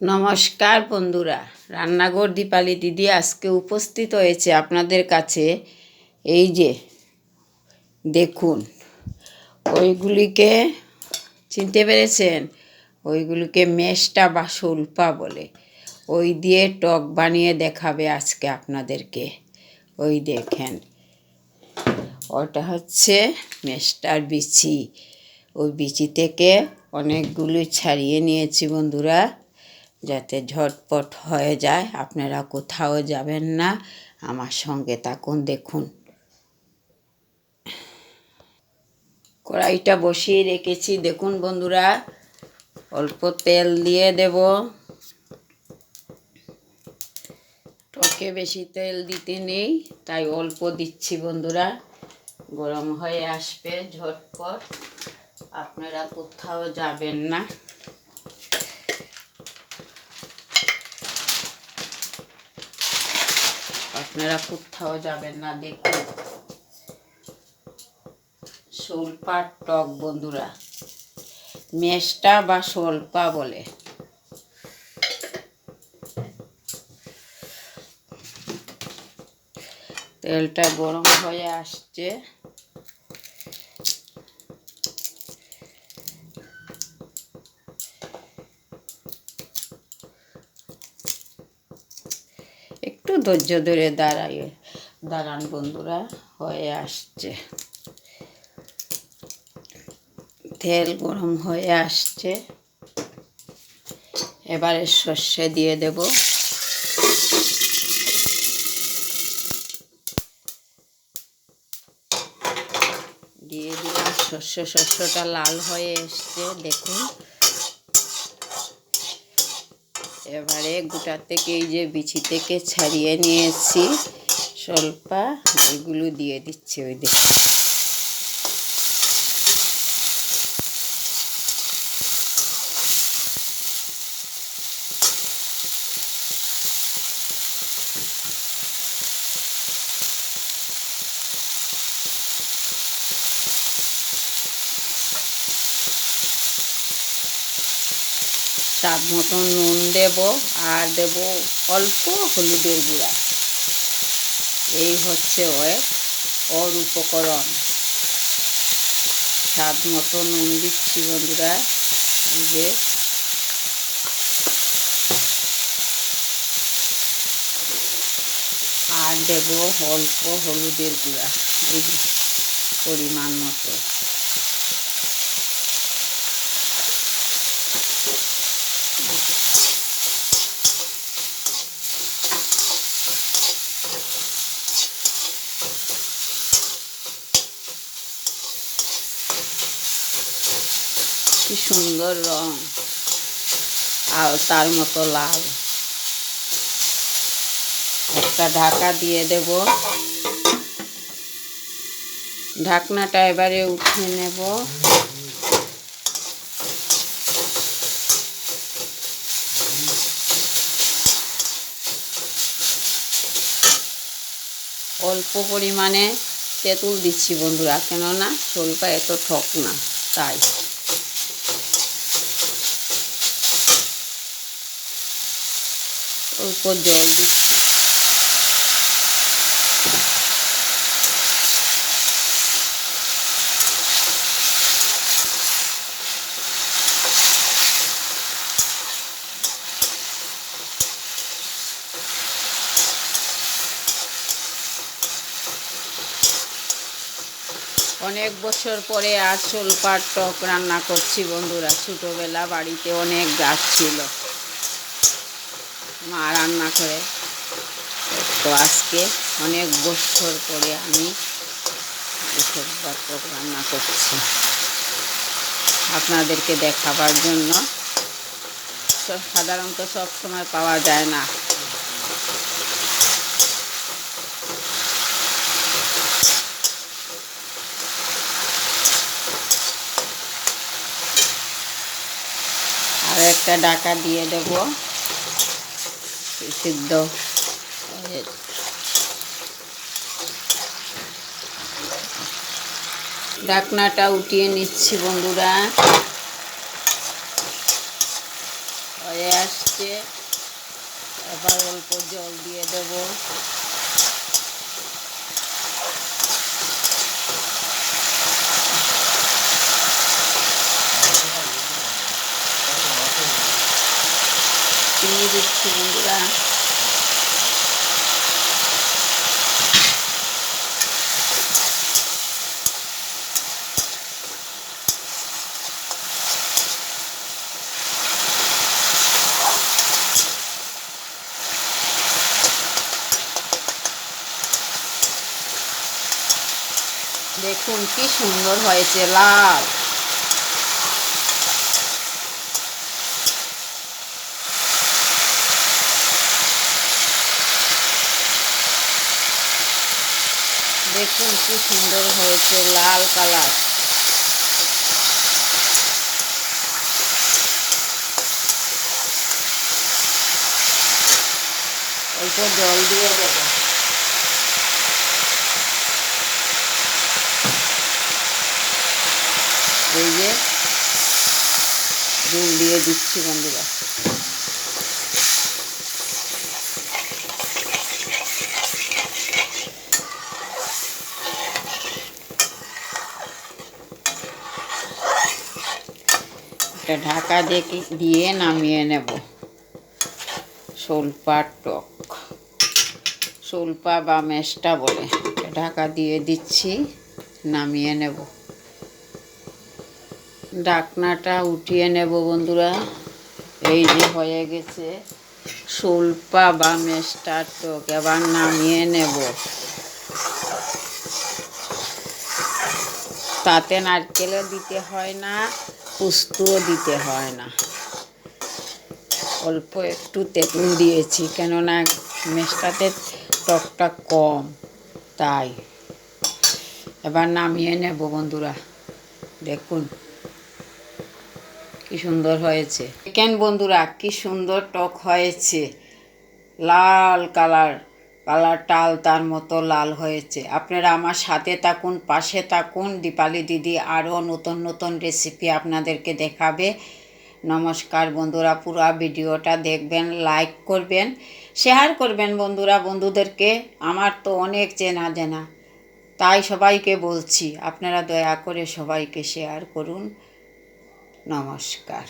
নমস্কার বন্ধুরা, রান্নাঘর দীপালি দিদি আজকে উপস্থিত হয়েছে আপনাদের কাছে। এই যে দেখুন, ওইগুলিকে চিনতে পেরেছেন? ওইগুলিকে মেষ্টা বা শোলপা বলে। ওই দিয়ে টক বানিয়ে দেখাবে আজকে আপনাদেরকে। ওই দেখেন, ওটা হচ্ছে মেষ্টার বিচি। ওই বিচি থেকে অনেকগুলি ছাড়িয়ে নিয়েছি বন্ধুরা, যাতে ঝটপট হয়ে যায়। আপনারা কোথাও যাবেন না, আমার সঙ্গে থাকুন। দেখুন, কড়াইটা বসিয়ে রেখেছি। দেখুন বন্ধুরা, অল্প তেল দিয়ে দেব। টকে বেশি তেল দিতে নেই, তাই অল্প দিচ্ছি বন্ধুরা। গরম হয়ে আসবে ঝটপট, আপনারা কোথাও যাবেন না। আপনারা কোথাও যাবেন না। দেখুন, শোলপার টক বন্ধুরা, মেষ্টা বা শোলপা বলে। তেলটা গরম হয়ে আসছে। একটু ধৈর্য ধরে দাঁড়ান বন্ধুরা, হয়ে আসছে। তেল গরম হয়ে আসছে। এবারে সর্ষে দিয়ে দেব। দিয়ে দিলাম সর্ষেটা লাল হয়ে এসছে দেখুন। এবারে গোটা থেকে এই যে বিচি থেকে ছাড়িয়ে নিয়েছি শোলপা, ওইগুলো দিয়ে দিচ্ছি। ওই দেখুন, স্বাদ মতন নুন দেব, আর দেব অল্প হলুদের গুঁড়া। এই হচ্ছে ওর উপকরণ। স্বাদ মতো নুন দিচ্ছি বন্ধুরা। এই যে আর দেব অল্প হলুদের গুঁড়া, এই যে পরিমাণ মতো। কি সুন্দর রং, আর তার মতো লাল। একটা ঢাকা দিয়ে দেব। ঢাকনাটা এবারে উঠিয়ে নেব। অল্প পরিমাণে তেঁতুল দিচ্ছি বন্ধুরা, কেননা শোলপা এত টক না, তাই। অল্প জল দিচ্ছি। অনেক বছর পরে আজ শোলপার টক রান্না করছি বন্ধুরা। ছোটোবেলা বাড়িতে অনেক গাছ ছিল, মা রান্না করে, তো আজকে অনেক বছর পরে আমি শোলপার টক রান্না করছি আপনাদেরকে দেখাবার জন্য। সাধারণত সব সময় পাওয়া যায় না। আর একটা ঢাকা দিয়ে দেব। সিদ্ধ ঢাকনাটা উঠিয়ে নিচ্ছি বন্ধুরা। হয়ে আসছে। এবার অল্প জল দিয়ে দেব। চিনি দিচ্ছি বন্ধুরা। দেখুন কি সুন্দর হয়েছে, লাল। দেখুন কি সুন্দর হয়েছে, লাল কালার। অল্প জল দিয়ে দেবো। এই যে জল দিয়ে দিচ্ছি বন্ধুরা। এটা ঢাকা দিয়ে নামিয়ে নেব। শোলপার টক, শোলপা বা মেষ্টা বলে। ঢাকা দিয়ে দিচ্ছি, নামিয়ে নেব। ঢাকনাটা উঠিয়ে নেব বন্ধুরা। এই যে হয়ে গেছে শোলপা বা মেষ্টার টক। এবার নামিয়ে নেব। তাতে নারকেলও দিতে হয় না, পোস্তও দিতে হয় না। অল্প একটু তেঁতুল দিয়েছি, কেননা মেষ্টাতে টকটা কম, তাই। এবার নামিয়ে নেব বন্ধুরা। দেখুন কি সুন্দর হয়েছে। দেখেন বন্ধুরা কি সুন্দর টক হয়েছে, লাল কালার। কালারটা আলতার মতো লাল হয়েছে। আপনারা আমার সাথে থাকুন, পাশে থাকুন। দীপালি দিদি আরও নতুন নতুন রেসিপি আপনাদেরকে দেখাবে। নমস্কার বন্ধুরা, পুরো ভিডিওটা দেখবেন, লাইক করবেন, শেয়ার করবেন বন্ধুরা বন্ধুদেরকে। আমার তো অনেক চেনা জানা, তাই সবাইকে বলছি আপনারা দয়া করে সবাইকে শেয়ার করুন। নমস্কার।